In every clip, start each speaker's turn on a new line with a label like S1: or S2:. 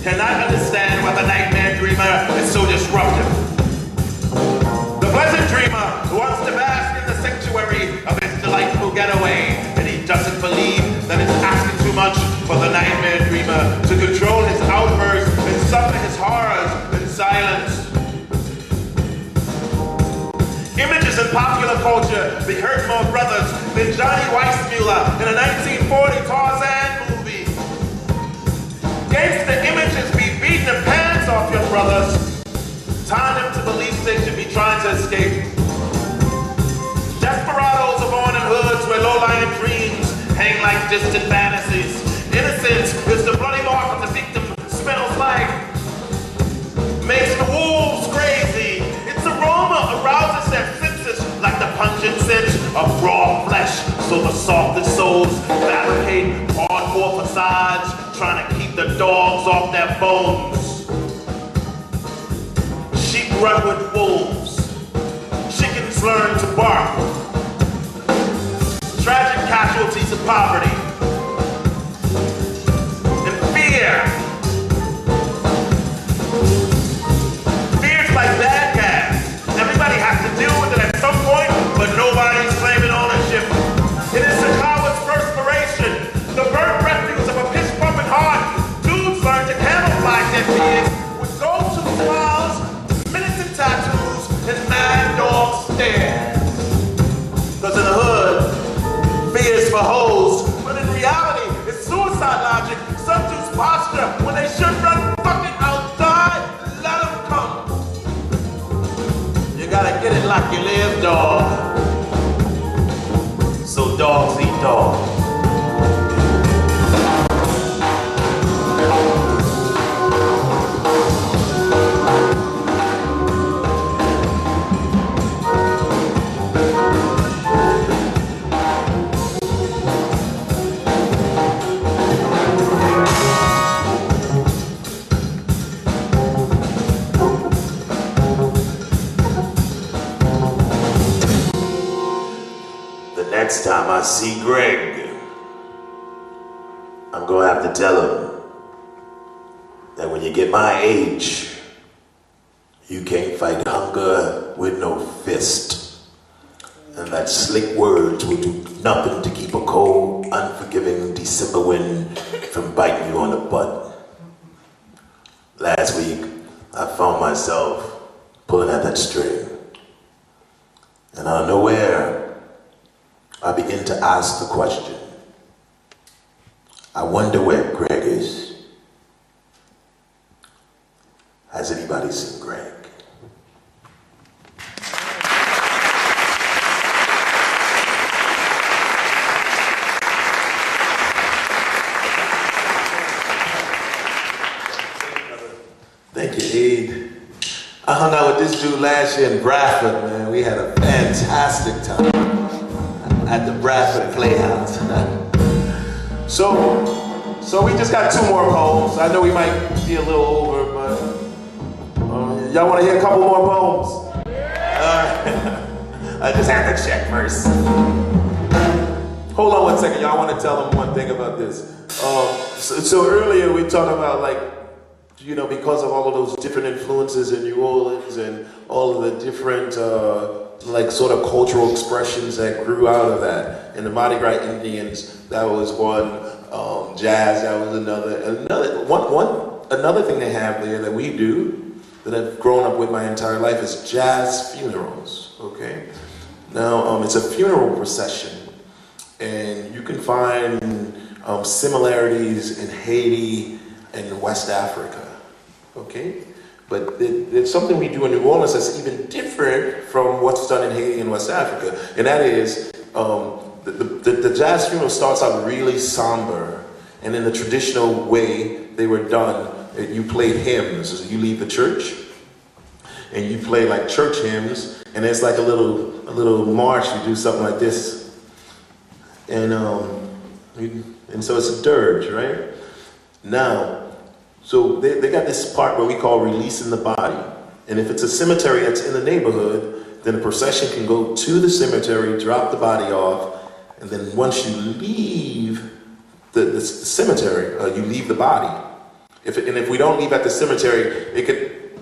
S1: cannot understand why the nightmare dreamer is so disruptive. The pleasant dreamer wants to bask in the sanctuary of his delightful getaway, and he doesn't believe that it's asking too much for the nightmare dreamer to control his outbursts and suffer his horrors in silence. Images in popular culture hurt more brothers than Johnny Weissmuller in a 1940 Tarzan movie. Gangster images be beating the pants off your brothers, tying them to police station, be trying to escape. Desperados are born in hoods where low-lying dreams hang like distant fantasies. Innocence is the bloody mark of the victim smells like. Makes the wolves crazy. Its aroma arouses their senses like the pungent stench of raw flesh. So the softest souls fabricate hardcore facades, trying to keep the dogs off their bones. Sheep run with wolves. Chickens learn to bark. Tragic casualties of poverty. And fear. Fear's like bad gas. Everybody has to deal with it at some point, but nobody's claiming ownership. It is the coward's perspiration, the burnt refuse of a piss-pumping heart. Dudes learn to camouflage their fears with go-to smiles, menacing tattoos, and mad dog stares. Because in the hood, fear is for hoes, but in reality, it's suicide logic. Some dudes posture when they should run fucking outside. Let them come. You gotta get it like you live, dog. So dogs eat dogs. Next time I see Greg, I'm gonna have to tell him that when you get my age, you can't fight hunger with no fist. And that slick words will do nothing to keep a cold, unforgiving December wind from biting you on the butt. Last week, I found myself pulling at that string. And out of nowhere, I begin to ask the question, I wonder where Greg is. Has anybody seen Greg? Thank you, Aid. I hung out with this dude last year in Bradford, man. We had a fantastic time at the Bradford Playhouse. So we just got 2 more poems. I know we might be a little over, but y'all want to hear a couple more poems? I just have to check first. Hold on one second, y'all. I want to tell them one thing about this. So earlier we talked about, like, you know, because of all of those different influences in New Orleans and all of the different like sort of cultural expressions that grew out of that. And the Mardi Gras Indians, that was one. Jazz, that was another thing they have there that we do, that I've grown up with my entire life, is jazz funerals, okay? Now, it's a funeral procession, and you can find similarities in Haiti and West Africa, okay? But it's something we do in New Orleans that's even different from what's done in Haiti and West Africa. And that is, the jazz funeral starts out really somber. And in the traditional way they were done, you played hymns. So you leave the church, and you play like church hymns. And it's like a little march. You do something like this. And so it's a dirge, right? Now, so they got this part where we call releasing the body. And if it's a cemetery that's in the neighborhood, then the procession can go to the cemetery, drop the body off, and then once you leave the cemetery, you leave the body. If we don't leave at the cemetery,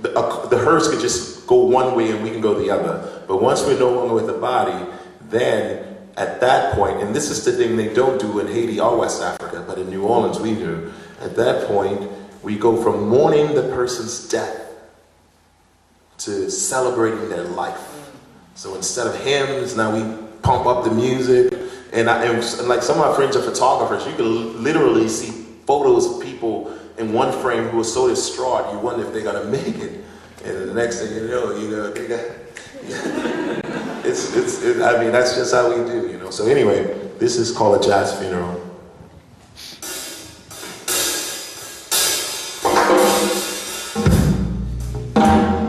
S1: the hearse could just go one way and we can go the other. But once we're no longer with the body, then at that point, and this is the thing they don't do in Haiti or West Africa, but in New Orleans we do, at that point, we go from mourning the person's death to celebrating their life. So instead of hymns, now we pump up the music. And like some of my friends are photographers, you can literally see photos of people in one frame who are so distraught, you wonder if they're gonna make it. And the next thing you know, they got, I mean, that's just how we do, you know. So anyway, this is called a jazz funeral.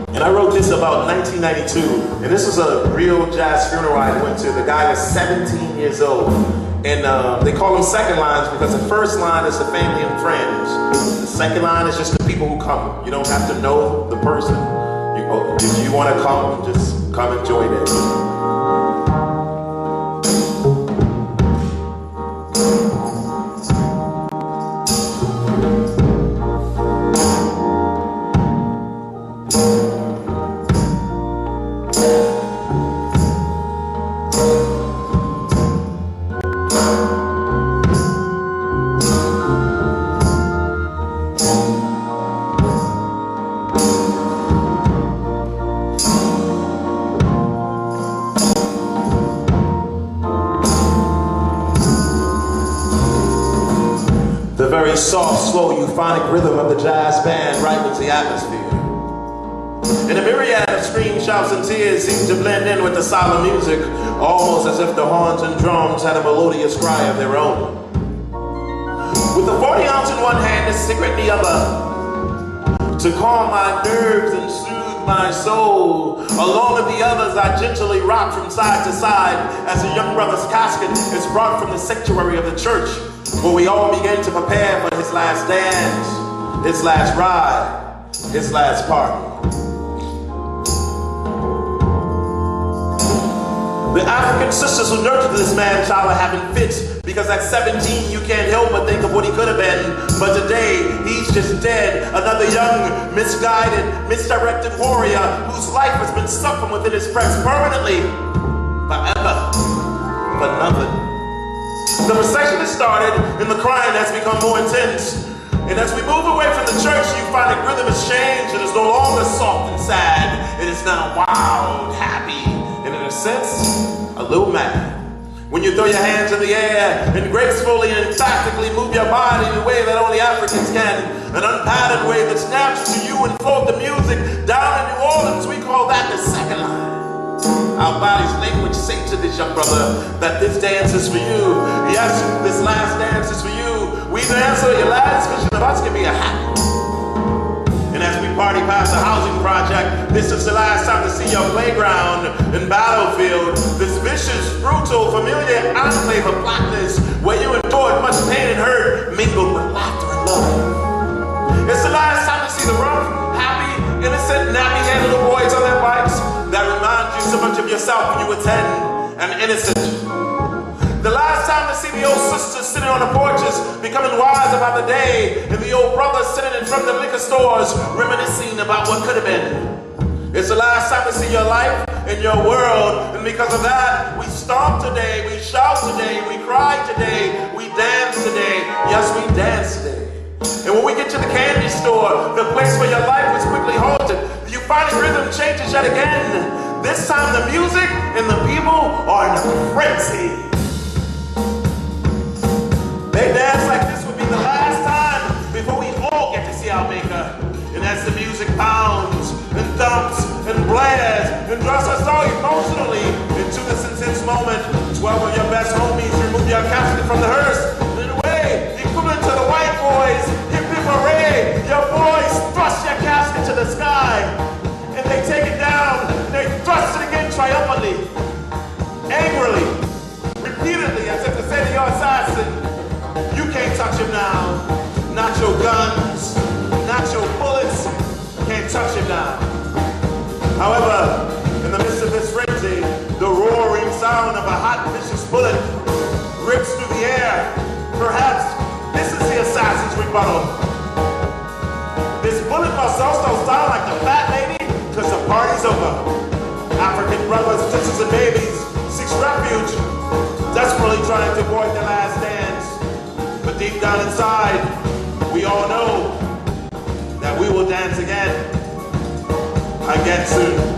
S1: And I wrote this about 1992, and this was a real jazz funeral I went to. The guy was 17 years old, and they call them second lines because the first line is the family and friends. The second line is just the people who come. You don't have to know the person. If you want to come, just come and join in. Soft, slow, euphonic rhythm of the jazz band ripens the atmosphere. And a myriad of screams, shouts, and tears seem to blend in with the solemn music, almost as if the horns and drums had a melodious cry of their own. With the 40 ounce in one hand, a cigarette in the other, to calm my nerves and soothe my soul. Along with the others, I gently rock from side to side as the young brother's casket is brought from the sanctuary of the church, where we all begin to prepare for his last dance, his last ride, his last party. The African sisters who nurtured this man-child are having fits because at 17 you can't help but think of what he could have been. But today, he's just dead. Another young, misguided, misdirected warrior whose life has been sucked from within his breast permanently, forever, for nothing. The procession has started and the crying has become more intense. And as we move away from the church, you find the rhythm has changed. It is no longer soft and sad. It is now wild, happy, and in a sense, a little mad. When you throw your hands in the air and gracefully and emphatically move your body in a way that only Africans can, an unpatterned way that's natural to you and flow the music. Down in New Orleans, we call that the second line. Our body's language say to this young brother that this dance is for you. Yes, this last dance is for you. We dance so your last vision of us can be a happy. And as we party past the housing project, this is the last time to see your playground and battlefield. This vicious, brutal, familiar enclave of blackness where you endured much pain and hurt mingled with laughter and love. It's the last time to see the rough, happy, innocent, nappy-headed little boys on their bikes that remind you so much of yourself when you attend an innocent. The last time to see the old sisters sitting on the porches, becoming wise about the day, and the old brothers sitting in front of the liquor stores, reminiscing about what could have been. It's the last time to see your life and your world, and because of that, we stomp today, we shout today, we cry today, we dance today. Yes, we dance today. And when we get to the candy store, the place where your life was quickly halted, you find the rhythm changes yet again. This time the music and the people are in a frenzy. They dance like this would be the last time before we all get to see our maker. And as the music pounds and thumps and blares and draws us all emotionally into this intense moment, 12 of your best homies remove your casket from the hearse. And in a way, equivalent to the white boys, hip hip hooray, your boys thrust your casket to the sky. And they take it down, and they thrust it again triumphantly, angrily, repeatedly, as if to say to your assassin, you can't touch him now. Not your guns, not your bullets, can't touch him now. However, in the midst of this frenzy, the roaring sound of a hot, vicious bullet rips through the air. Perhaps this is the assassin's rebuttal.
S2: Passover. African brothers, sisters, and babies seek refuge, desperately trying to avoid the last dance. But deep down inside, we all know that we will dance again soon.